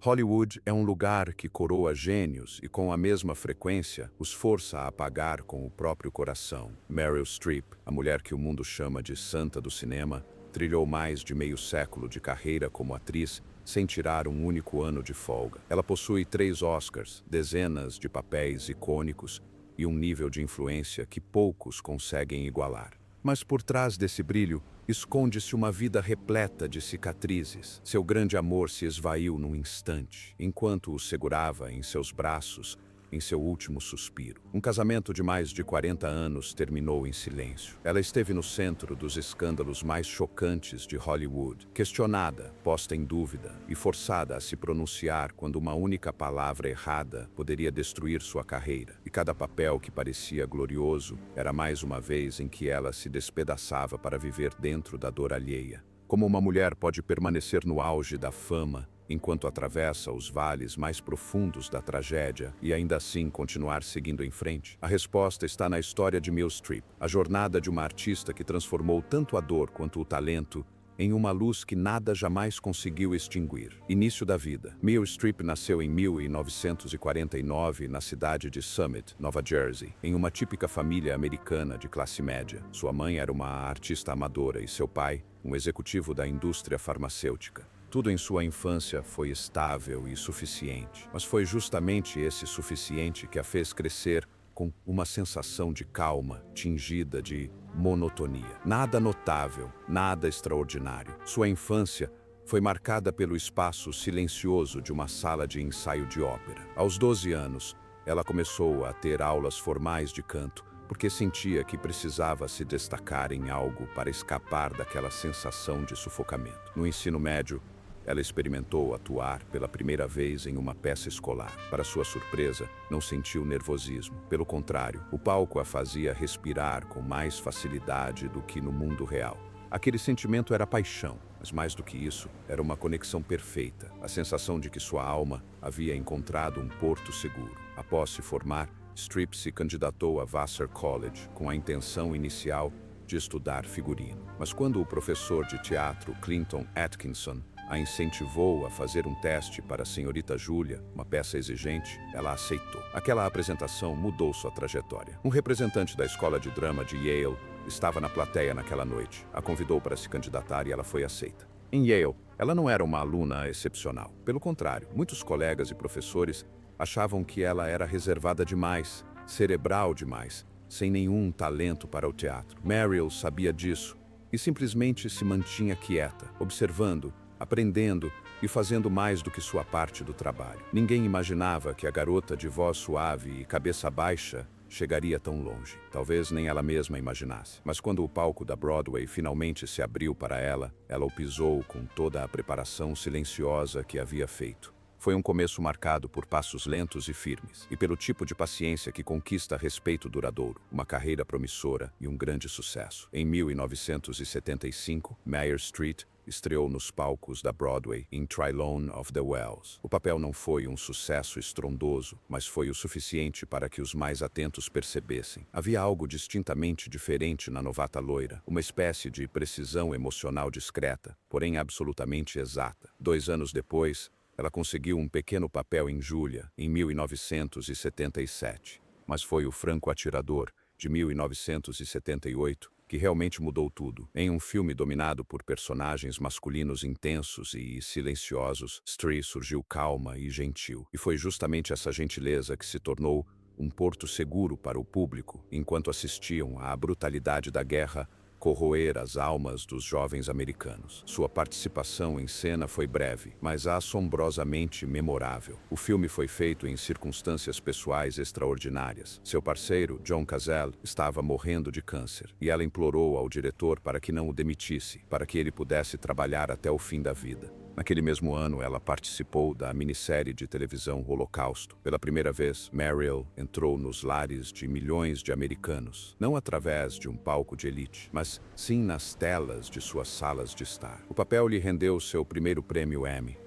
Hollywood é um lugar que coroa gênios e, com a mesma frequência, os força a apagar com o próprio coração. Meryl Streep, a mulher que o mundo chama de santa do cinema, trilhou mais de meio século de carreira como atriz sem tirar um único ano de folga. Ela possui 3 Oscars, dezenas de papéis icônicos e um nível de influência que poucos conseguem igualar. Mas por trás desse brilho, esconde-se uma vida repleta de cicatrizes. Seu grande amor se esvaiu num instante, enquanto o segurava em seus braços em seu último suspiro. Um casamento de mais de 40 anos terminou em silêncio. Ela esteve no centro dos escândalos mais chocantes de Hollywood, questionada, posta em dúvida e forçada a se pronunciar quando uma única palavra errada poderia destruir sua carreira. E cada papel que parecia glorioso era mais uma vez em que ela se despedaçava para viver dentro da dor alheia. Como uma mulher pode permanecer no auge da fama enquanto atravessa os vales mais profundos da tragédia e ainda assim continuar seguindo em frente? A resposta está na história de Meryl Streep, a jornada de uma artista que transformou tanto a dor quanto o talento em uma luz que nada jamais conseguiu extinguir. Início da vida. Meryl Streep nasceu em 1949 na cidade de Summit, Nova Jersey, em uma típica família americana de classe média. Sua mãe era uma artista amadora e seu pai, um executivo da indústria farmacêutica. Tudo em sua infância foi estável e suficiente, mas foi justamente esse suficiente que a fez crescer com uma sensação de calma, tingida de monotonia. Nada notável, nada extraordinário. Sua infância foi marcada pelo espaço silencioso de uma sala de ensaio de ópera. Aos 12 anos, ela começou a ter aulas formais de canto, porque sentia que precisava se destacar em algo para escapar daquela sensação de sufocamento. No ensino médio, ela experimentou atuar pela primeira vez em uma peça escolar. Para sua surpresa, não sentiu nervosismo. Pelo contrário, o palco a fazia respirar com mais facilidade do que no mundo real. Aquele sentimento era paixão, mas mais do que isso, era uma conexão perfeita. A sensação de que sua alma havia encontrado um porto seguro. Após se formar, Streep se candidatou a Vassar College com a intenção inicial de estudar figurino. Mas quando o professor de teatro Clinton Atkinson a incentivou a fazer um teste para a Senhorita Júlia, uma peça exigente, ela aceitou. Aquela apresentação mudou sua trajetória. Um representante da escola de drama de Yale estava na plateia naquela noite. A convidou para se candidatar e ela foi aceita. Em Yale, ela não era uma aluna excepcional. Pelo contrário, muitos colegas e professores achavam que ela era reservada demais, cerebral demais, sem nenhum talento para o teatro. Meryl sabia disso e simplesmente se mantinha quieta, observando, aprendendo e fazendo mais do que sua parte do trabalho. Ninguém imaginava que a garota de voz suave e cabeça baixa chegaria tão longe. Talvez nem ela mesma imaginasse. Mas quando o palco da Broadway finalmente se abriu para ela, ela o pisou com toda a preparação silenciosa que havia feito. Foi um começo marcado por passos lentos e firmes, e pelo tipo de paciência que conquista respeito duradouro, uma carreira promissora e um grande sucesso. Em 1975, Meryl Streep estreou nos palcos da Broadway em Trelawney of the Wells. O papel não foi um sucesso estrondoso, mas foi o suficiente para que os mais atentos percebessem. Havia algo distintamente diferente na novata loira, uma espécie de precisão emocional discreta, porém absolutamente exata. 2 anos depois, ela conseguiu um pequeno papel em Júlia, em 1977. Mas foi o Franco Atirador, de 1978, que realmente mudou tudo. Em um filme dominado por personagens masculinos intensos e silenciosos, Streep surgiu calma e gentil. E foi justamente essa gentileza que se tornou um porto seguro para o público, enquanto assistiam à brutalidade da guerra corroer as almas dos jovens americanos. Sua participação em cena foi breve, mas assombrosamente memorável. O filme foi feito em circunstâncias pessoais extraordinárias. Seu parceiro, John Cazale, estava morrendo de câncer, e ela implorou ao diretor para que não o demitisse, para que ele pudesse trabalhar até o fim da vida. Naquele mesmo ano, ela participou da minissérie de televisão Holocausto. Pela primeira vez, Meryl entrou nos lares de milhões de americanos, não através de um palco de elite, mas sim nas telas de suas salas de estar. O papel lhe rendeu seu primeiro prêmio Emmy.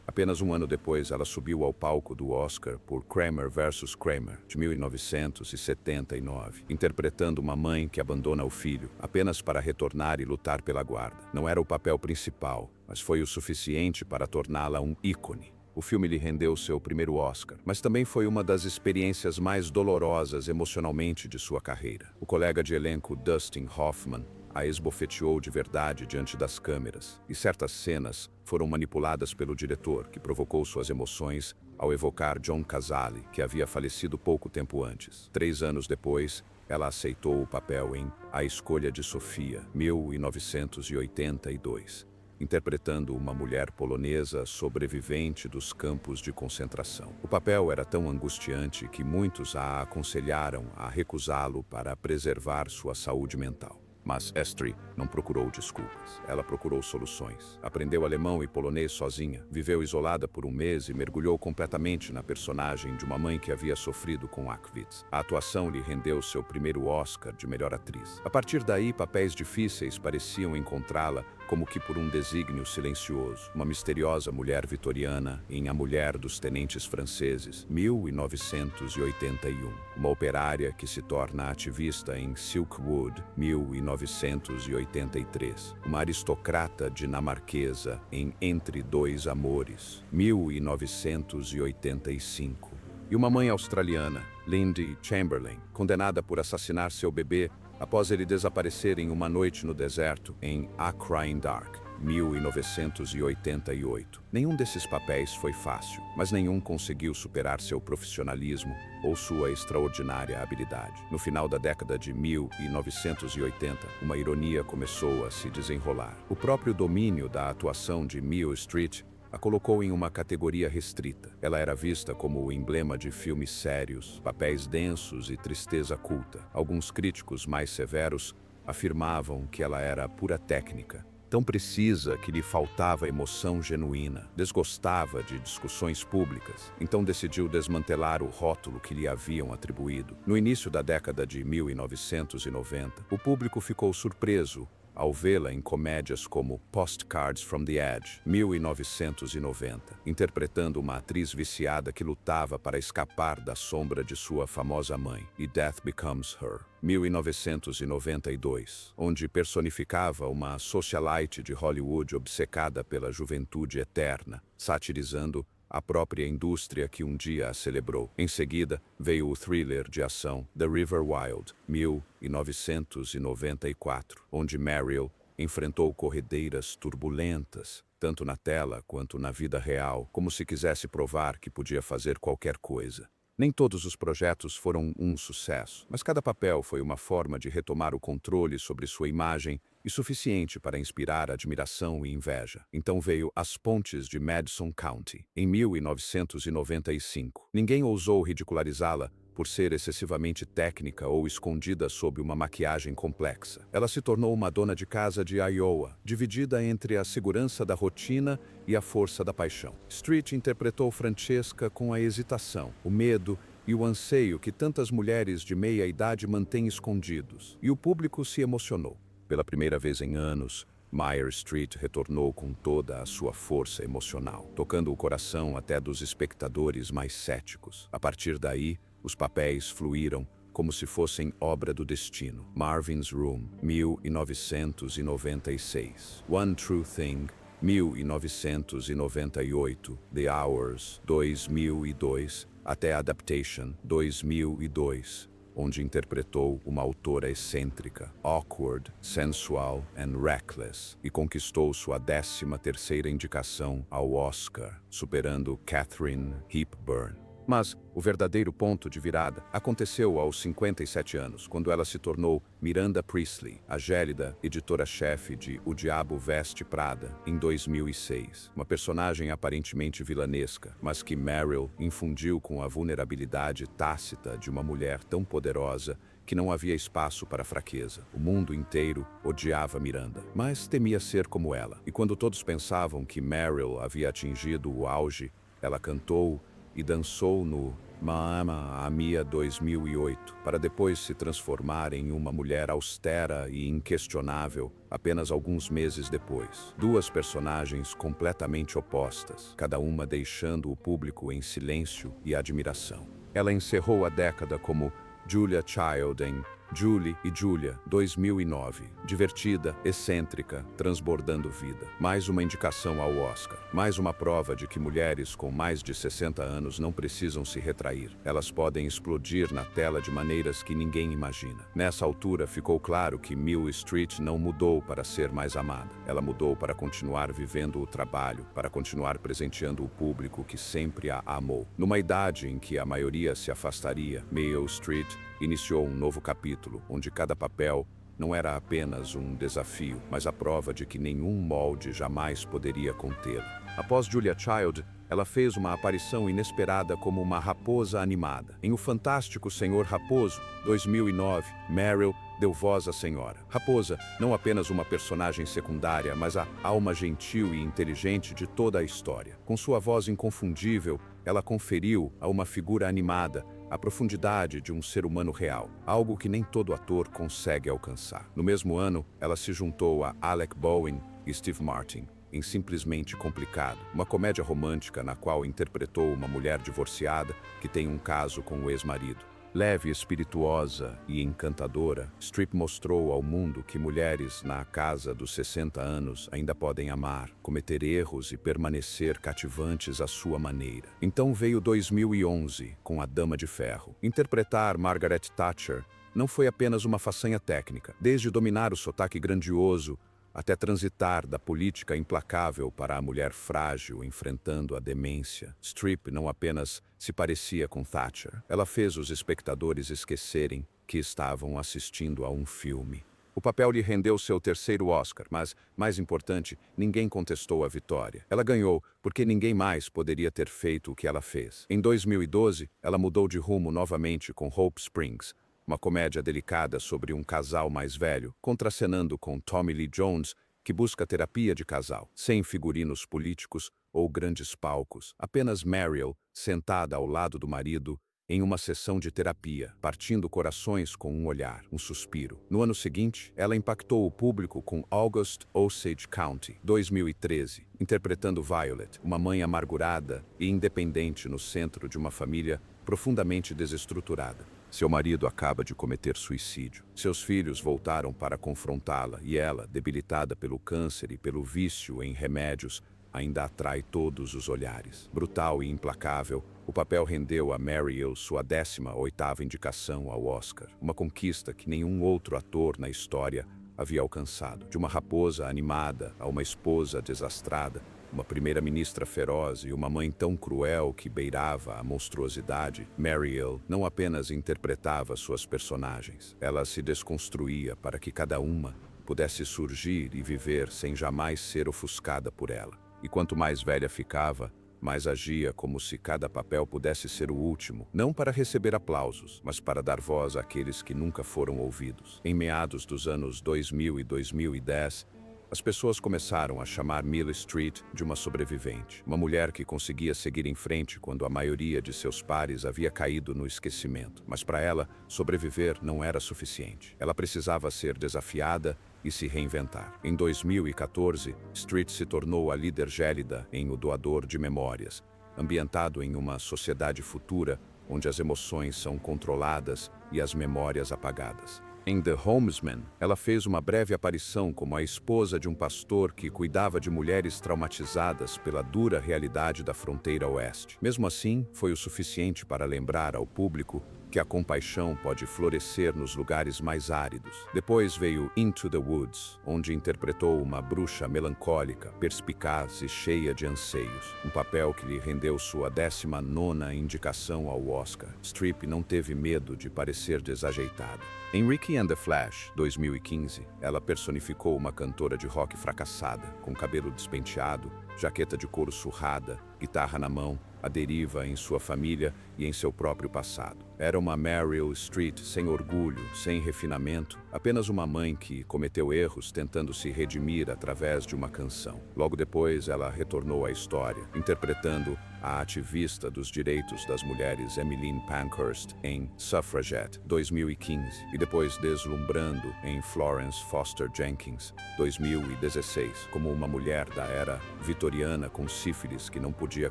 Apenas um ano depois, ela subiu ao palco do Oscar por Kramer vs. Kramer, de 1979, interpretando uma mãe que abandona o filho apenas para retornar e lutar pela guarda. Não era o papel principal, mas foi o suficiente para torná-la um ícone. O filme lhe rendeu seu primeiro Oscar, mas também foi uma das experiências mais dolorosas emocionalmente de sua carreira. O colega de elenco Dustin Hoffman a esbofeteou de verdade diante das câmeras, e certas cenas foram manipuladas pelo diretor, que provocou suas emoções ao evocar John Cazale, que havia falecido pouco tempo antes. 3 anos depois, ela aceitou o papel em A Escolha de Sofia, 1982, interpretando uma mulher polonesa sobrevivente dos campos de concentração. O papel era tão angustiante que muitos a aconselharam a recusá-lo para preservar sua saúde mental. Mas Estrie não procurou desculpas. Ela procurou soluções. Aprendeu alemão e polonês sozinha, viveu isolada por 1 mês e mergulhou completamente na personagem de uma mãe que havia sofrido com Auschwitz. A atuação lhe rendeu seu primeiro Oscar de melhor atriz. A partir daí, papéis difíceis pareciam encontrá-la como que por um desígnio silencioso. Uma misteriosa mulher vitoriana em A Mulher dos Tenentes Franceses, 1981. Uma operária que se torna ativista em Silkwood, 1983. Uma aristocrata dinamarquesa em Entre Dois Amores, 1985. E uma mãe australiana, Lindy Chamberlain, condenada por assassinar seu bebê após ele desaparecer em uma noite no deserto, em A Crying Dark, 1988. Nenhum desses papéis foi fácil, mas nenhum conseguiu superar seu profissionalismo ou sua extraordinária habilidade. No final da década de 1980, uma ironia começou a se desenrolar. O próprio domínio da atuação de Meryl Streep a colocou em uma categoria restrita. Ela era vista como o emblema de filmes sérios, papéis densos e tristeza culta. Alguns críticos mais severos afirmavam que ela era pura técnica, tão precisa que lhe faltava emoção genuína. Desgostava de discussões públicas, então decidiu desmantelar o rótulo que lhe haviam atribuído. No início da década de 1990, o público ficou surpreso ao vê-la em comédias como Postcards from the Edge, 1990, interpretando uma atriz viciada que lutava para escapar da sombra de sua famosa mãe, e Death Becomes Her, 1992, onde personificava uma socialite de Hollywood obcecada pela juventude eterna, satirizando a própria indústria que um dia a celebrou. Em seguida, veio o thriller de ação The River Wild, 1994, onde Meryl enfrentou corredeiras turbulentas, tanto na tela quanto na vida real, como se quisesse provar que podia fazer qualquer coisa. Nem todos os projetos foram um sucesso, mas cada papel foi uma forma de retomar o controle sobre sua imagem e suficiente para inspirar admiração e inveja. Então veio As Pontes de Madison County, em 1995. Ninguém ousou ridicularizá-la por ser excessivamente técnica ou escondida sob uma maquiagem complexa. Ela se tornou uma dona de casa de Iowa, dividida entre a segurança da rotina e a força da paixão. Street interpretou Francesca com a hesitação, o medo e o anseio que tantas mulheres de meia idade mantêm escondidos, e o público se emocionou. Pela primeira vez em anos, Meryl Streep retornou com toda a sua força emocional, tocando o coração até dos espectadores mais céticos. A partir daí, os papéis fluíram como se fossem obra do destino. Marvin's Room, 1996. One True Thing, 1998. The Hours, 2002. Até Adaptation, 2002. Onde interpretou uma autora excêntrica, awkward, sensual and reckless, e conquistou sua 13ª indicação ao Oscar, superando Katharine Hepburn. Mas o verdadeiro ponto de virada aconteceu aos 57 anos, quando ela se tornou Miranda Priestly, a gélida editora-chefe de O Diabo Veste Prada, em 2006. Uma personagem aparentemente vilanesca, mas que Meryl infundiu com a vulnerabilidade tácita de uma mulher tão poderosa que não havia espaço para fraqueza. O mundo inteiro odiava Miranda, mas temia ser como ela. E quando todos pensavam que Meryl havia atingido o auge, ela cantou e dançou no Mamma Mia 2008, para depois se transformar em uma mulher austera e inquestionável apenas alguns meses depois. Duas personagens completamente opostas, cada uma deixando o público em silêncio e admiração. Ela encerrou a década como Julia Child em Julie e Julia, 2009. Divertida, excêntrica, transbordando vida. Mais uma indicação ao Oscar. Mais uma prova de que mulheres com mais de 60 anos não precisam se retrair. Elas podem explodir na tela de maneiras que ninguém imagina. Nessa altura, ficou claro que Meryl Streep não mudou para ser mais amada. Ela mudou para continuar vivendo o trabalho, para continuar presenteando o público que sempre a amou. Numa idade em que a maioria se afastaria, Meryl Streep iniciou um novo capítulo, onde cada papel não era apenas um desafio, mas a prova de que nenhum molde jamais poderia contê-la. Após Julia Child, ela fez uma aparição inesperada como uma raposa animada. Em O Fantástico Senhor Raposo, 2009, Meryl deu voz à Senhora. Raposa, não apenas uma personagem secundária, mas a alma gentil e inteligente de toda a história. Com sua voz inconfundível, ela conferiu a uma figura animada a profundidade de um ser humano real, algo que nem todo ator consegue alcançar. No mesmo ano, ela se juntou a Alec Baldwin e Steve Martin em Simplesmente Complicado, uma comédia romântica na qual interpretou uma mulher divorciada que tem um caso com o ex-marido. Leve, espirituosa e encantadora, Streep mostrou ao mundo que mulheres na casa dos 60 anos ainda podem amar, cometer erros e permanecer cativantes à sua maneira. Então veio 2011, com A Dama de Ferro. Interpretar Margaret Thatcher não foi apenas uma façanha técnica. Desde dominar o sotaque grandioso até transitar da política implacável para a mulher frágil enfrentando a demência, Streep não apenas se parecia com Thatcher, ela fez os espectadores esquecerem que estavam assistindo a um filme. O papel lhe rendeu seu terceiro Oscar, mas, mais importante, ninguém contestou a vitória. Ela ganhou porque ninguém mais poderia ter feito o que ela fez. Em 2012, ela mudou de rumo novamente com Hope Springs, uma comédia delicada sobre um casal mais velho, contracenando com Tommy Lee Jones, que busca terapia de casal, sem figurinos políticos ou grandes palcos, apenas Meryl sentada ao lado do marido em uma sessão de terapia, partindo corações com um olhar, um suspiro. No ano seguinte, ela impactou o público com August Osage County, 2013, interpretando Violet, uma mãe amargurada e independente no centro de uma família profundamente desestruturada. Seu marido acaba de cometer suicídio. Seus filhos voltaram para confrontá-la e ela, debilitada pelo câncer e pelo vício em remédios, ainda atrai todos os olhares. Brutal e implacável, o papel rendeu a Meryl sua 18ª indicação ao Oscar, uma conquista que nenhum outro ator na história havia alcançado. De uma raposa animada a uma esposa desastrada, uma primeira-ministra feroz e uma mãe tão cruel que beirava a monstruosidade, Meryl não apenas interpretava suas personagens, ela se desconstruía para que cada uma pudesse surgir e viver sem jamais ser ofuscada por ela. E quanto mais velha ficava, mais agia como se cada papel pudesse ser o último, não para receber aplausos, mas para dar voz àqueles que nunca foram ouvidos. Em meados dos anos 2000 e 2010, as pessoas começaram a chamar Meryl Streep de uma sobrevivente, uma mulher que conseguia seguir em frente quando a maioria de seus pares havia caído no esquecimento. Mas para ela, sobreviver não era suficiente. Ela precisava ser desafiada e se reinventar. Em 2014, Streep se tornou a líder gélida em O Doador de Memórias, ambientado em uma sociedade futura onde as emoções são controladas e as memórias apagadas. Em The Homesman, ela fez uma breve aparição como a esposa de um pastor que cuidava de mulheres traumatizadas pela dura realidade da fronteira oeste. Mesmo assim, foi o suficiente para lembrar ao público que a compaixão pode florescer nos lugares mais áridos. Depois veio Into the Woods, onde interpretou uma bruxa melancólica, perspicaz e cheia de anseios, um papel que lhe rendeu sua 19ª indicação ao Oscar. Streep não teve medo de parecer desajeitada. Em Ricky and the Flash, 2015, ela personificou uma cantora de rock fracassada, com cabelo despenteado, jaqueta de couro surrada, guitarra na mão, à deriva em sua família e em seu próprio passado. Era uma Meryl Streep sem orgulho, sem refinamento, apenas uma mãe que cometeu erros tentando se redimir através de uma canção. Logo depois, ela retornou à história, interpretando a ativista dos direitos das mulheres Emmeline Pankhurst em Suffragette, 2015, e depois deslumbrando em Florence Foster Jenkins, 2016, como uma mulher da era vitoriana com sífilis que não podia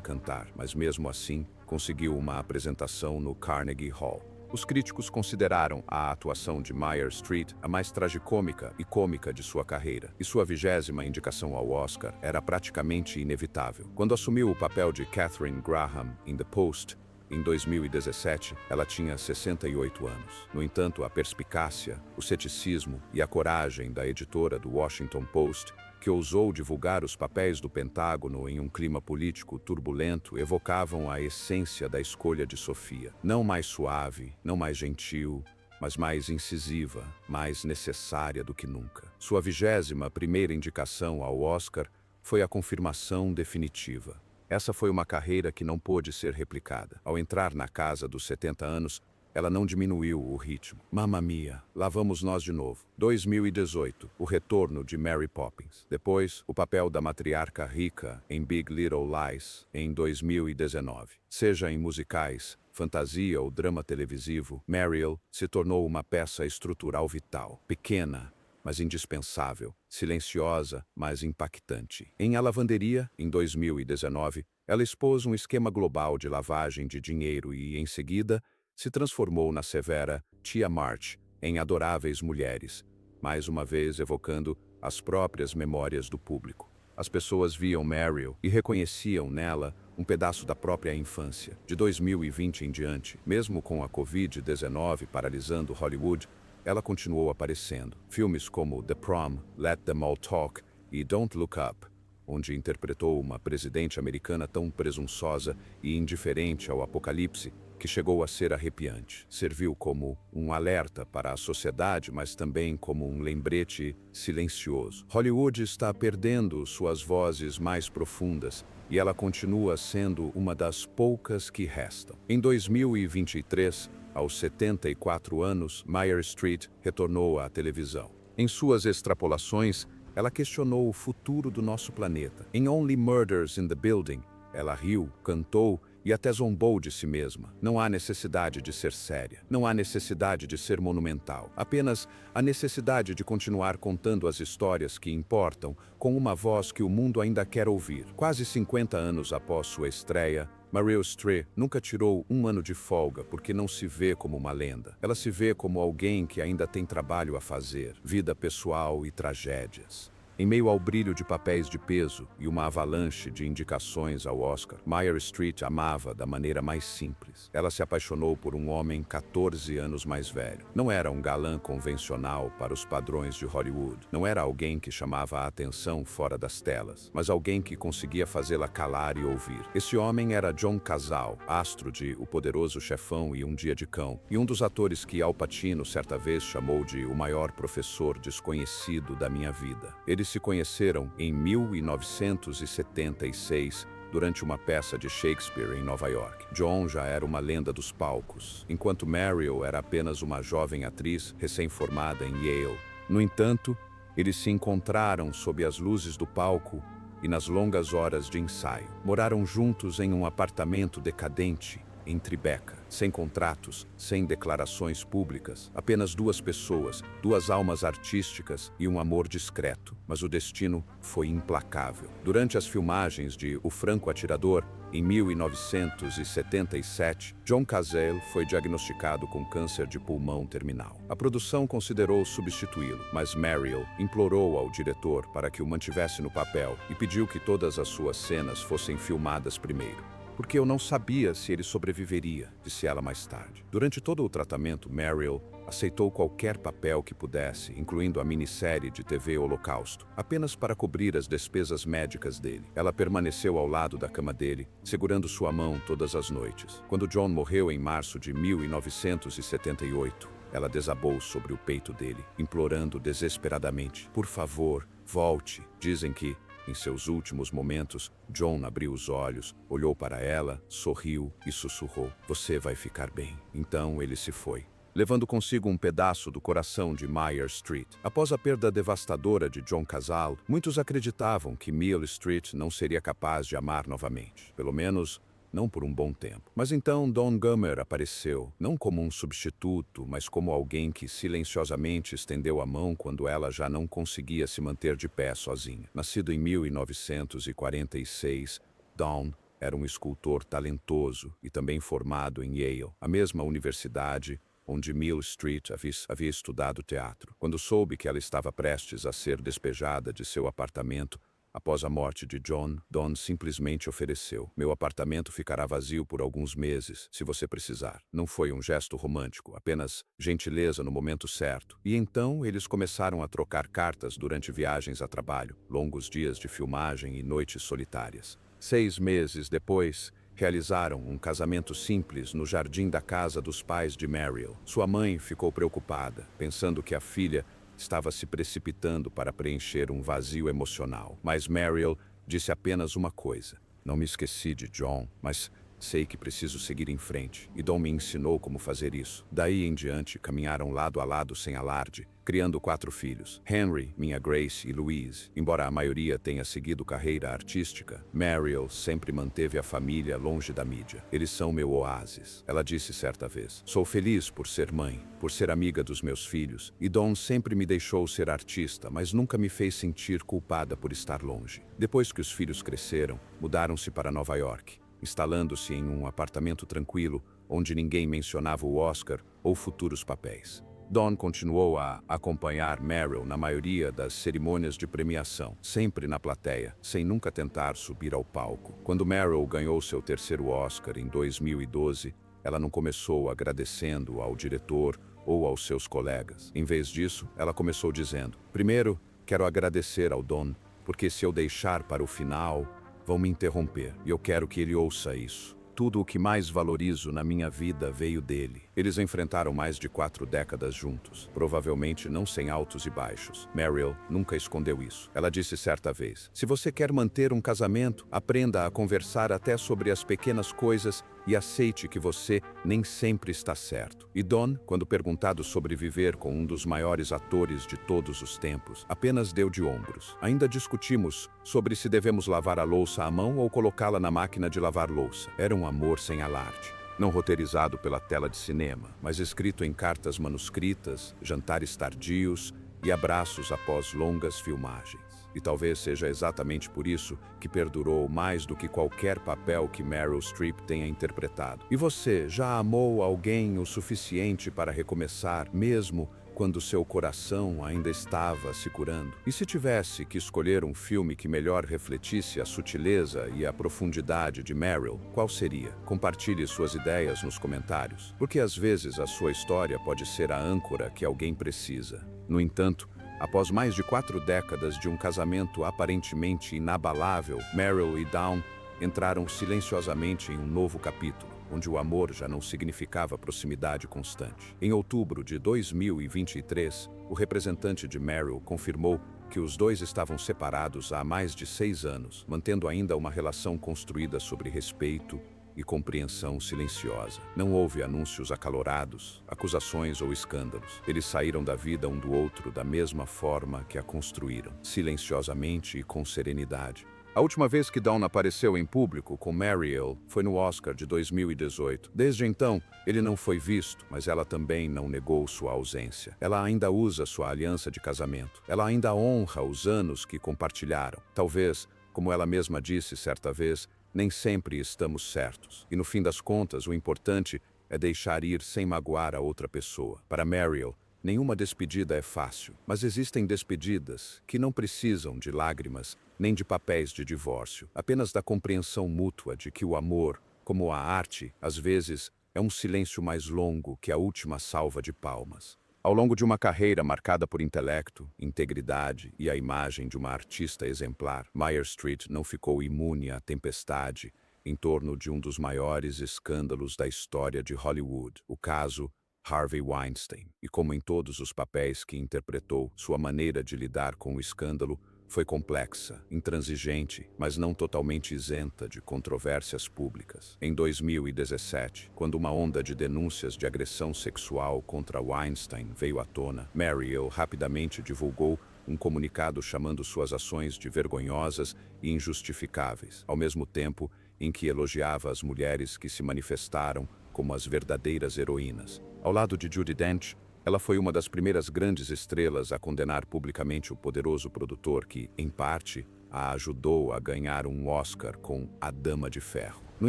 cantar, mas mesmo assim conseguiu uma apresentação no Carnegie Hall. Os críticos consideraram a atuação de Meryl Streep a mais tragicômica e cômica de sua carreira, e sua 20ª indicação ao Oscar era praticamente inevitável. Quando assumiu o papel de Katharine Graham em The Post, em 2017, ela tinha 68 anos. No entanto, a perspicácia, o ceticismo e a coragem da editora do Washington Post, que ousou divulgar os papéis do Pentágono em um clima político turbulento, evocavam a essência da escolha de Sofia. Não mais suave, não mais gentil, mas mais incisiva, mais necessária do que nunca. Sua 21ª indicação ao Oscar foi a confirmação definitiva. Essa foi uma carreira que não pôde ser replicada. Ao entrar na casa dos 70 anos, ela não diminuiu o ritmo. Mamma mia, lá vamos nós de novo. 2018, o retorno de Mary Poppins. Depois, o papel da matriarca rica em Big Little Lies, em 2019. Seja em musicais, fantasia ou drama televisivo, Meryl se tornou uma peça estrutural vital, pequena, mas indispensável, silenciosa, mas impactante. Em A Lavanderia, em 2019, ela expôs um esquema global de lavagem de dinheiro e, em seguida, se transformou na severa Tia March em Adoráveis Mulheres, mais uma vez evocando as próprias memórias do público. As pessoas viam Meryl e reconheciam nela um pedaço da própria infância. De 2020 em diante, mesmo com a Covid-19 paralisando Hollywood, ela continuou aparecendo. Filmes como The Prom, Let Them All Talk e Don't Look Up, onde interpretou uma presidente americana tão presunçosa e indiferente ao apocalipse que chegou a ser arrepiante. Serviu como um alerta para a sociedade, mas também como um lembrete silencioso. Hollywood está perdendo suas vozes mais profundas e ela continua sendo uma das poucas que restam. Em 2023, aos 74 anos, Meryl Streep retornou à televisão. Em suas extrapolações, ela questionou o futuro do nosso planeta. Em Only Murders in the Building, ela riu, cantou e até zombou de si mesma. Não há necessidade de ser séria. Não há necessidade de ser monumental. Apenas a necessidade de continuar contando as histórias que importam com uma voz que o mundo ainda quer ouvir. Quase 50 anos após sua estreia, Meryl Streep nunca tirou um ano de folga porque não se vê como uma lenda. Ela se vê como alguém que ainda tem trabalho a fazer, vida pessoal e tragédias. Em meio ao brilho de papéis de peso e uma avalanche de indicações ao Oscar, Meryl Streep amava da maneira mais simples. Ela se apaixonou por um homem 14 anos mais velho. Não era um galã convencional para os padrões de Hollywood. Não era alguém que chamava a atenção fora das telas, mas alguém que conseguia fazê-la calar e ouvir. Esse homem era John Cazale, astro de O Poderoso Chefão e Um Dia de Cão, e um dos atores que Al Pacino certa vez chamou de o maior professor desconhecido da minha vida. Eles se conheceram em 1976, durante uma peça de Shakespeare em Nova York. John já era uma lenda dos palcos, enquanto Meryl era apenas uma jovem atriz recém-formada em Yale. No entanto, eles se encontraram sob as luzes do palco e nas longas horas de ensaio. Moraram juntos em um apartamento decadente em Tribeca, sem contratos, sem declarações públicas, apenas duas pessoas, duas almas artísticas e um amor discreto. Mas o destino foi implacável. Durante as filmagens de O Franco Atirador, em 1977, John Cazale foi diagnosticado com câncer de pulmão terminal. A produção considerou substituí-lo, mas Meryl implorou ao diretor para que o mantivesse no papel e pediu que todas as suas cenas fossem filmadas primeiro. Porque eu não sabia se ele sobreviveria, disse ela mais tarde. Durante todo o tratamento, Meryl aceitou qualquer papel que pudesse, incluindo a minissérie de TV Holocausto, apenas para cobrir as despesas médicas dele. Ela permaneceu ao lado da cama dele, segurando sua mão todas as noites. Quando John morreu em março de 1978, ela desabou sobre o peito dele, implorando desesperadamente: "Por favor, volte." Dizem que, em seus últimos momentos, John abriu os olhos, olhou para ela, sorriu e sussurrou: "Você vai ficar bem." Então ele se foi, levando consigo um pedaço do coração de Meryl Streep. Após a perda devastadora de John Cazale, muitos acreditavam que Meryl Streep não seria capaz de amar novamente. Pelo menos, não por um bom tempo. Mas então Don Gummer apareceu, não como um substituto, mas como alguém que silenciosamente estendeu a mão quando ela já não conseguia se manter de pé sozinha. Nascido em 1946, Don era um escultor talentoso e também formado em Yale, a mesma universidade onde Mill Street havia estudado teatro. Quando soube que ela estava prestes a ser despejada de seu apartamento após a morte de John, Dawn simplesmente ofereceu: "Meu apartamento ficará vazio por alguns meses, se você precisar." Não foi um gesto romântico, apenas gentileza no momento certo. E então eles começaram a trocar cartas durante viagens a trabalho, longos dias de filmagem e noites solitárias. 6 meses depois, realizaram um casamento simples no jardim da casa dos pais de Mariel. Sua mãe ficou preocupada, pensando que a filha estava se precipitando para preencher um vazio emocional. Mas Mariel disse apenas uma coisa: "Não me esqueci de John, mas sei que preciso seguir em frente." E Dawn me ensinou como fazer isso. Daí em diante, caminharam lado a lado sem alarde, criando 4 filhos: Henry, minha Grace e Louise. Embora a maioria tenha seguido carreira artística, Mariel sempre manteve a família longe da mídia. "Eles são meu oásis," ela disse certa vez. "Sou feliz por ser mãe, por ser amiga dos meus filhos, e Dawn sempre me deixou ser artista, mas nunca me fez sentir culpada por estar longe." Depois que os filhos cresceram, mudaram-se para Nova York, instalando-se em um apartamento tranquilo, onde ninguém mencionava o Oscar ou futuros papéis. Dawn continuou a acompanhar Mariel na maioria das cerimônias de premiação, sempre na plateia, sem nunca tentar subir ao palco. Quando Mariel ganhou seu terceiro Oscar em 2012, ela não começou agradecendo ao diretor ou aos seus colegas. Em vez disso, ela começou dizendo: "Primeiro, quero agradecer ao Don, porque se eu deixar para o final, vão me interromper, e eu quero que ele ouça isso. Tudo o que mais valorizo na minha vida veio dele." Eles enfrentaram mais de 4 décadas juntos, provavelmente não sem altos e baixos. Mariel nunca escondeu isso. Ela disse certa vez: "Se você quer manter um casamento, aprenda a conversar até sobre as pequenas coisas e aceite que você nem sempre está certo." E Don, quando perguntado sobre viver com um dos maiores atores de todos os tempos, apenas deu de ombros. "Ainda discutimos sobre se devemos lavar a louça à mão ou colocá-la na máquina de lavar louça." Era um amor sem alarde. Não roteirizado pela tela de cinema, mas escrito em cartas manuscritas, jantares tardios e abraços após longas filmagens. E talvez seja exatamente por isso que perdurou mais do que qualquer papel que Meryl Streep tenha interpretado. E você já amou alguém o suficiente para recomeçar, mesmo quando seu coração ainda estava se curando? E se tivesse que escolher um filme que melhor refletisse a sutileza e a profundidade de Meryl, qual seria? Compartilhe suas ideias nos comentários, porque às vezes a sua história pode ser a âncora que alguém precisa. No entanto, após mais de 4 décadas de um casamento aparentemente inabalável, Meryl e Dawn entraram silenciosamente em um novo capítulo, onde o amor já não significava proximidade constante. Em outubro de 2023, o representante de Meryl confirmou que os dois estavam separados há mais de 6 anos, mantendo ainda uma relação construída sobre respeito e compreensão silenciosa. Não houve anúncios acalorados, acusações ou escândalos. Eles saíram da vida um do outro da mesma forma que a construíram, silenciosamente e com serenidade. A última vez que Dawn apareceu em público com Mariel foi no Oscar de 2018. Desde então, ele não foi visto, mas ela também não negou sua ausência. Ela ainda usa sua aliança de casamento. Ela ainda honra os anos que compartilharam. Talvez, como ela mesma disse certa vez, nem sempre estamos certos. E no fim das contas, o importante é deixar ir sem magoar a outra pessoa. Para Mariel, nenhuma despedida é fácil, mas existem despedidas que não precisam de lágrimas nem de papéis de divórcio, apenas da compreensão mútua de que o amor, como a arte, às vezes é um silêncio mais longo que a última salva de palmas. Ao longo de uma carreira marcada por intelecto, integridade e a imagem de uma artista exemplar, Meryl Streep não ficou imune à tempestade em torno de um dos maiores escândalos da história de Hollywood, o caso Harvey Weinstein. E como em todos os papéis que interpretou, sua maneira de lidar com o escândalo foi complexa, intransigente, mas não totalmente isenta de controvérsias públicas. Em 2017, quando uma onda de denúncias de agressão sexual contra Weinstein veio à tona, Mariel rapidamente divulgou um comunicado chamando suas ações de vergonhosas e injustificáveis, ao mesmo tempo em que elogiava as mulheres que se manifestaram como as verdadeiras heroínas. Ao lado de Judi Dench, ela foi uma das primeiras grandes estrelas a condenar publicamente o poderoso produtor que, em parte, a ajudou a ganhar um Oscar com A Dama de Ferro. No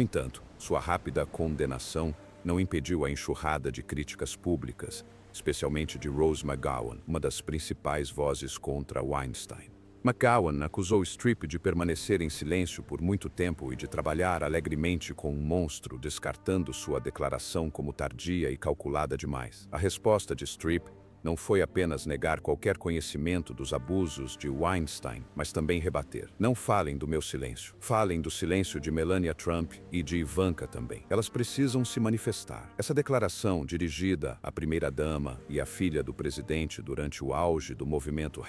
entanto, sua rápida condenação não impediu a enxurrada de críticas públicas, especialmente de Rose McGowan, uma das principais vozes contra Weinstein. McGowan acusou Streep de permanecer em silêncio por muito tempo e de trabalhar alegremente com um monstro, descartando sua declaração como tardia e calculada demais. A resposta de Streep não foi apenas negar qualquer conhecimento dos abusos de Weinstein, mas também rebater. Não falem do meu silêncio. Falem do silêncio de Melania Trump e de Ivanka também. Elas precisam se manifestar. Essa declaração, dirigida à primeira-dama e à filha do presidente durante o auge do movimento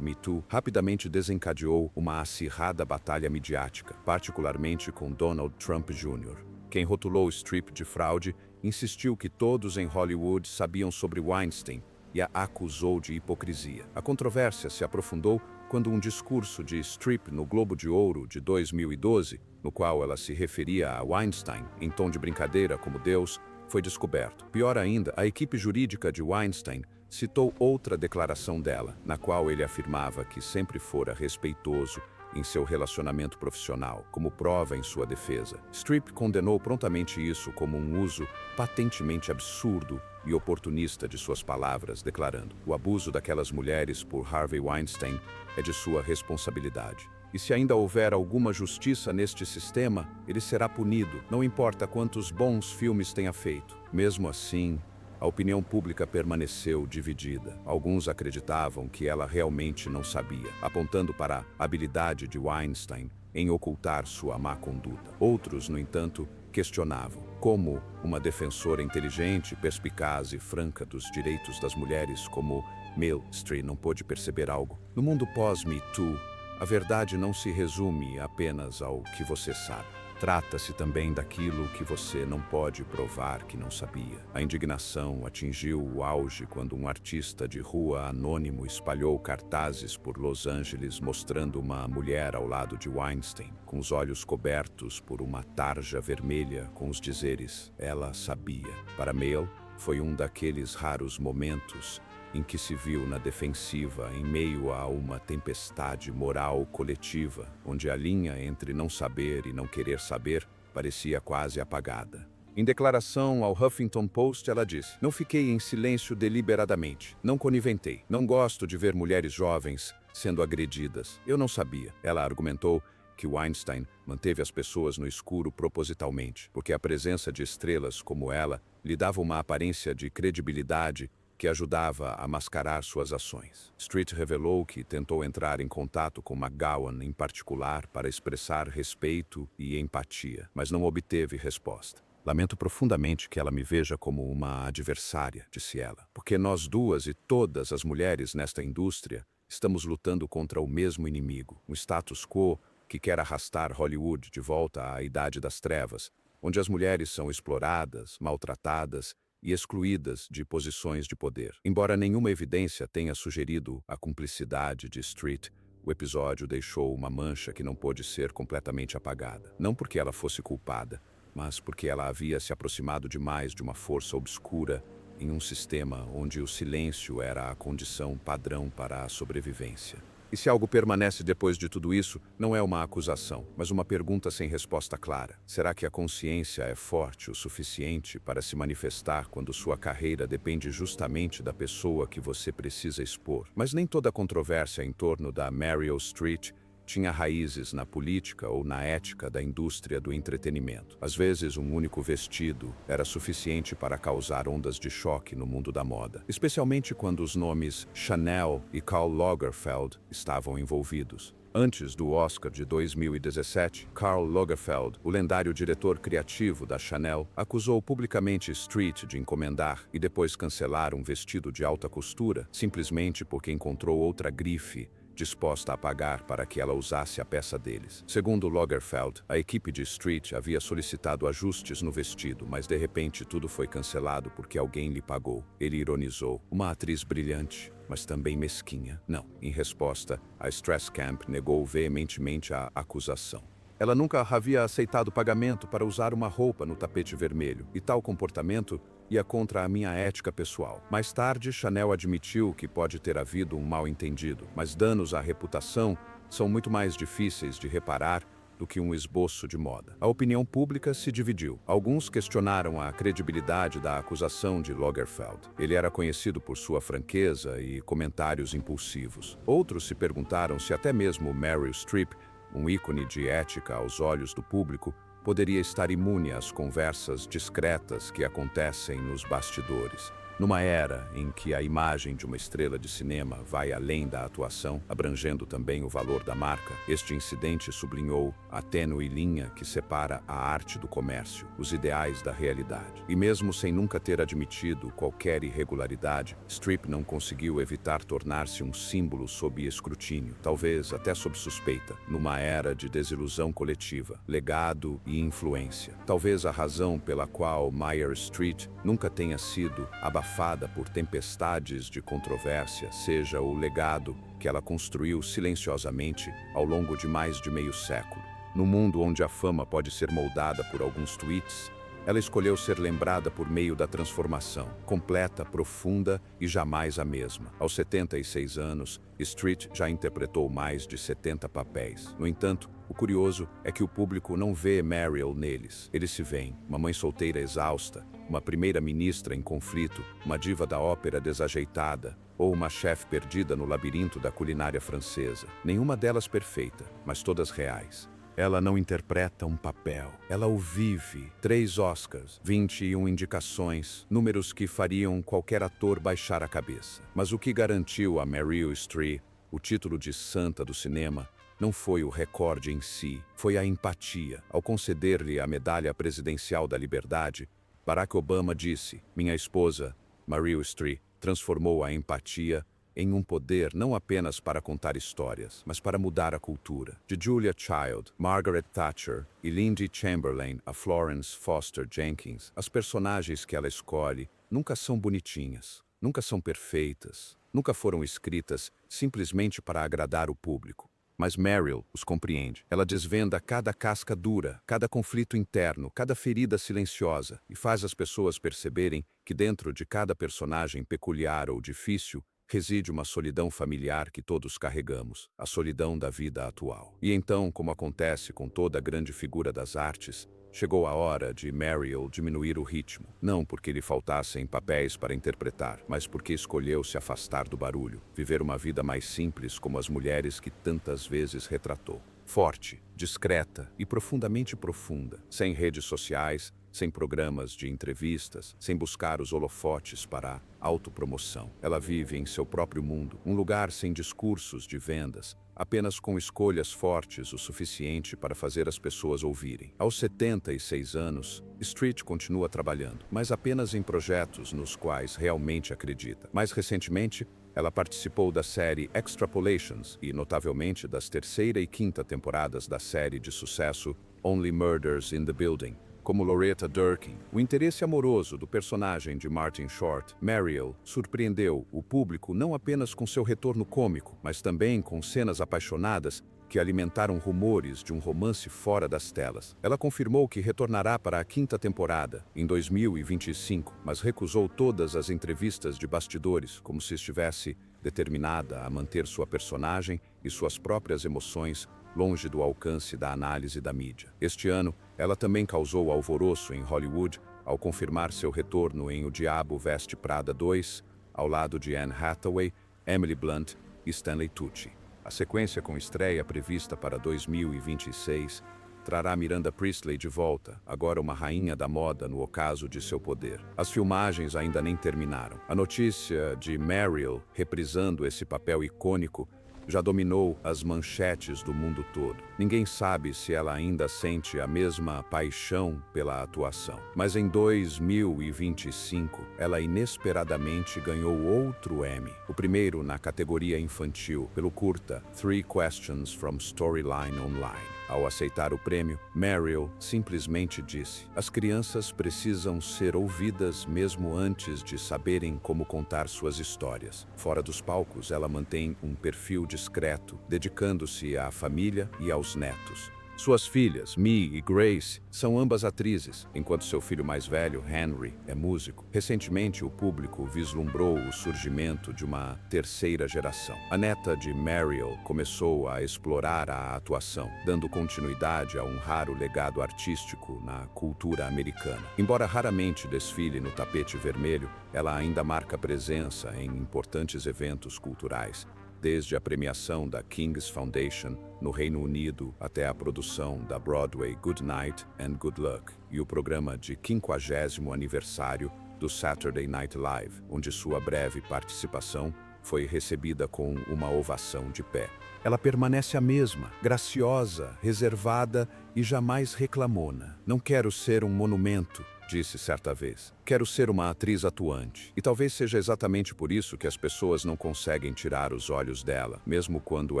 #MeToo, rapidamente desencadeou uma acirrada batalha midiática, particularmente com Donald Trump Jr. Quem rotulou Streep de fraude insistiu que todos em Hollywood sabiam sobre Weinstein e a acusou de hipocrisia. A controvérsia se aprofundou quando um discurso de Streep no Globo de Ouro de 2012, no qual ela se referia a Weinstein em tom de brincadeira como Deus, foi descoberto. Pior ainda, a equipe jurídica de Weinstein citou outra declaração dela, na qual ele afirmava que sempre fora respeitoso em seu relacionamento profissional, como prova em sua defesa. Streep condenou prontamente isso como um uso patentemente absurdo e oportunista de suas palavras, declarando: "O abuso daquelas mulheres por Harvey Weinstein é de sua responsabilidade. E se ainda houver alguma justiça neste sistema, ele será punido, não importa quantos bons filmes tenha feito." Mesmo assim, a opinião pública permaneceu dividida. Alguns acreditavam que ela realmente não sabia, apontando para a habilidade de Weinstein em ocultar sua má conduta. Outros, no entanto, questionavam como uma defensora inteligente, perspicaz e franca dos direitos das mulheres como Meryl Streep não pôde perceber algo. No mundo pós-Me Too, a verdade não se resume apenas ao que você sabe. Trata-se também daquilo que você não pode provar que não sabia. A indignação atingiu o auge quando um artista de rua anônimo espalhou cartazes por Los Angeles mostrando uma mulher ao lado de Weinstein, com os olhos cobertos por uma tarja vermelha com os dizeres "Ela sabia". Para Meryl, foi um daqueles raros momentos em que se viu na defensiva em meio a uma tempestade moral coletiva, onde a linha entre não saber e não querer saber parecia quase apagada. Em declaração ao Huffington Post, ela disse: "Não fiquei em silêncio deliberadamente, não coniventei, não gosto de ver mulheres jovens sendo agredidas. Eu não sabia." Ela argumentou que Weinstein manteve as pessoas no escuro propositalmente, porque a presença de estrelas como ela lhe dava uma aparência de credibilidade que ajudava a mascarar suas ações. Streep revelou que tentou entrar em contato com McGowan em particular para expressar respeito e empatia, mas não obteve resposta. "Lamento profundamente que ela me veja como uma adversária", disse ela, "porque nós duas e todas as mulheres nesta indústria estamos lutando contra o mesmo inimigo, um status quo que quer arrastar Hollywood de volta à Idade das Trevas, onde as mulheres são exploradas, maltratadas e excluídas de posições de poder." Embora nenhuma evidência tenha sugerido a cumplicidade de Streep, o episódio deixou uma mancha que não pôde ser completamente apagada. Não porque ela fosse culpada, mas porque ela havia se aproximado demais de uma força obscura em um sistema onde o silêncio era a condição padrão para a sobrevivência. E se algo permanece depois de tudo isso, não é uma acusação, mas uma pergunta sem resposta clara. Será que a consciência é forte o suficiente para se manifestar quando sua carreira depende justamente da pessoa que você precisa expor? Mas nem toda a controvérsia em torno da Meryl Streep tinha raízes na política ou na ética da indústria do entretenimento. Às vezes, um único vestido era suficiente para causar ondas de choque no mundo da moda, especialmente quando os nomes Chanel e Karl Lagerfeld estavam envolvidos. Antes do Oscar de 2017, Karl Lagerfeld, o lendário diretor criativo da Chanel, acusou publicamente Streep de encomendar e depois cancelar um vestido de alta costura simplesmente porque encontrou outra grife disposta a pagar para que ela usasse a peça deles. Segundo Lagerfeld, a equipe de Streep havia solicitado ajustes no vestido, mas de repente tudo foi cancelado porque alguém lhe pagou. Ele ironizou: "Uma atriz brilhante, mas também mesquinha." Não. Em resposta, a Strasskamp negou veementemente a acusação. Ela nunca havia aceitado pagamento para usar uma roupa no tapete vermelho, e tal comportamento ia contra a minha ética pessoal. Mais tarde, Chanel admitiu que pode ter havido um mal-entendido, mas danos à reputação são muito mais difíceis de reparar do que um esboço de moda. A opinião pública se dividiu. Alguns questionaram a credibilidade da acusação de Lagerfeld. Ele era conhecido por sua franqueza e comentários impulsivos. Outros se perguntaram se até mesmo Meryl Streep, um ícone de ética aos olhos do público, poderia estar imune às conversas discretas que acontecem nos bastidores. Numa era em que a imagem de uma estrela de cinema vai além da atuação, abrangendo também o valor da marca, este incidente sublinhou a tênue linha que separa a arte do comércio, os ideais da realidade. E mesmo sem nunca ter admitido qualquer irregularidade, Streep não conseguiu evitar tornar-se um símbolo sob escrutínio, talvez até sob suspeita, numa era de desilusão coletiva, legado e influência. Talvez a razão pela qual Meryl Streep nunca tenha sido abafada por tempestades de controvérsia seja o legado que ela construiu silenciosamente ao longo de mais de meio século. No mundo onde a fama pode ser moldada por alguns tweets, ela escolheu ser lembrada por meio da transformação, completa, profunda e jamais a mesma. Aos 76 anos, Streep já interpretou mais de 70 papéis. No entanto, o curioso é que o público não vê Meryl neles. Eles se veem uma mãe solteira exausta, uma primeira-ministra em conflito, uma diva da ópera desajeitada ou uma chefe perdida no labirinto da culinária francesa. Nenhuma delas perfeita, mas todas reais. Ela não interpreta um papel, ela o vive. 3 Oscars, 21 indicações, números que fariam qualquer ator baixar a cabeça. Mas o que garantiu a Meryl Streep o título de santa do cinema não foi o recorde em si, foi a empatia. Ao conceder-lhe a Medalha Presidencial da Liberdade, Barack Obama disse: "Minha esposa, Meryl Streep, transformou a empatia em um poder não apenas para contar histórias, mas para mudar a cultura." De Julia Child, Margaret Thatcher e Lindy Chamberlain a Florence Foster Jenkins, as personagens que ela escolhe nunca são bonitinhas, nunca são perfeitas, nunca foram escritas simplesmente para agradar o público. Mas Meryl os compreende. Ela desvenda cada casca dura, cada conflito interno, cada ferida silenciosa e faz as pessoas perceberem que dentro de cada personagem peculiar ou difícil reside uma solidão familiar que todos carregamos, a solidão da vida atual. E então, como acontece com toda grande figura das artes, chegou a hora de Meryl diminuir o ritmo, não porque lhe faltassem papéis para interpretar, mas porque escolheu se afastar do barulho, viver uma vida mais simples como as mulheres que tantas vezes retratou. Forte, discreta e profundamente profunda, sem redes sociais, sem programas de entrevistas, sem buscar os holofotes para a autopromoção. Ela vive em seu próprio mundo, um lugar sem discursos de vendas, apenas com escolhas fortes o suficiente para fazer as pessoas ouvirem. Aos 76 anos, Streep continua trabalhando, mas apenas em projetos nos quais realmente acredita. Mais recentemente, ela participou da série Extrapolations e, notavelmente, das 3ª e 5ª temporadas da série de sucesso Only Murders in the Building. Como Loretta Durkin, o interesse amoroso do personagem de Martin Short, Meryl, surpreendeu o público não apenas com seu retorno cômico, mas também com cenas apaixonadas que alimentaram rumores de um romance fora das telas. Ela confirmou que retornará para a 5ª temporada, em 2025, mas recusou todas as entrevistas de bastidores, como se estivesse determinada a manter sua personagem e suas próprias emoções longe do alcance da análise da mídia. Este ano, ela também causou alvoroço em Hollywood ao confirmar seu retorno em O Diabo Veste Prada 2, ao lado de Anne Hathaway, Emily Blunt e Stanley Tucci. A sequência com estreia prevista para 2026 trará Miranda Priestley de volta, agora uma rainha da moda no ocaso de seu poder. As filmagens ainda nem terminaram. A notícia de Meryl reprisando esse papel icônico já dominou as manchetes do mundo todo. Ninguém sabe se ela ainda sente a mesma paixão pela atuação. Mas em 2025, ela inesperadamente ganhou outro Emmy. O primeiro na categoria infantil, pelo curta Three Questions from Storyline Online. Ao aceitar o prêmio, Meryl simplesmente disse: "As crianças precisam ser ouvidas mesmo antes de saberem como contar suas histórias." Fora dos palcos, ela mantém um perfil discreto, dedicando-se à família e aos netos. Suas filhas, Mia e Grace, são ambas atrizes, enquanto seu filho mais velho, Henry, é músico. Recentemente, o público vislumbrou o surgimento de uma terceira geração. A neta de Mariel começou a explorar a atuação, dando continuidade a um raro legado artístico na cultura americana. Embora raramente desfile no tapete vermelho, ela ainda marca presença em importantes eventos culturais, desde a premiação da King's Foundation no Reino Unido até a produção da Broadway Good Night and Good Luck e o programa de 50º aniversário do Saturday Night Live, onde sua breve participação foi recebida com uma ovação de pé. Ela permanece a mesma, graciosa, reservada e jamais reclamona. Não quero ser um monumento, disse certa vez. Quero ser uma atriz atuante. E talvez seja exatamente por isso que as pessoas não conseguem tirar os olhos dela, mesmo quando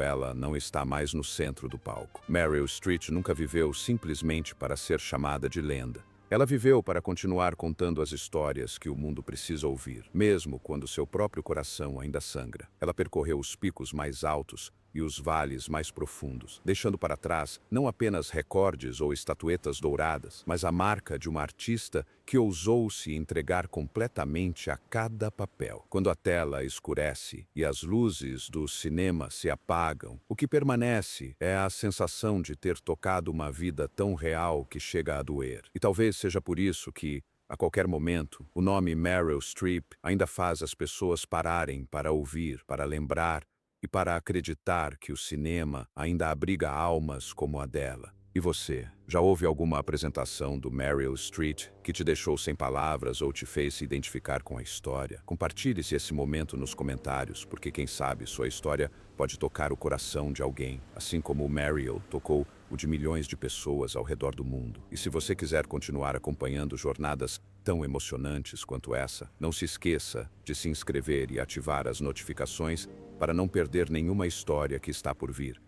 ela não está mais no centro do palco. Meryl Streep nunca viveu simplesmente para ser chamada de lenda. Ela viveu para continuar contando as histórias que o mundo precisa ouvir, mesmo quando seu próprio coração ainda sangra. Ela percorreu os picos mais altos e os vales mais profundos, deixando para trás não apenas recordes ou estatuetas douradas, mas a marca de uma artista que ousou se entregar completamente a cada papel. Quando a tela escurece e as luzes do cinema se apagam, o que permanece é a sensação de ter tocado uma vida tão real que chega a doer. E talvez seja por isso que, a qualquer momento, o nome Meryl Streep ainda faz as pessoas pararem para ouvir, para lembrar e para acreditar que o cinema ainda abriga almas como a dela. E você, já houve alguma apresentação do Meryl Streep que te deixou sem palavras ou te fez se identificar com a história? Compartilhe-se esse momento nos comentários, porque quem sabe sua história pode tocar o coração de alguém, assim como o Meryl tocou o de milhões de pessoas ao redor do mundo. E se você quiser continuar acompanhando jornadas tão emocionantes quanto essa, não se esqueça de se inscrever e ativar as notificações para não perder nenhuma história que está por vir.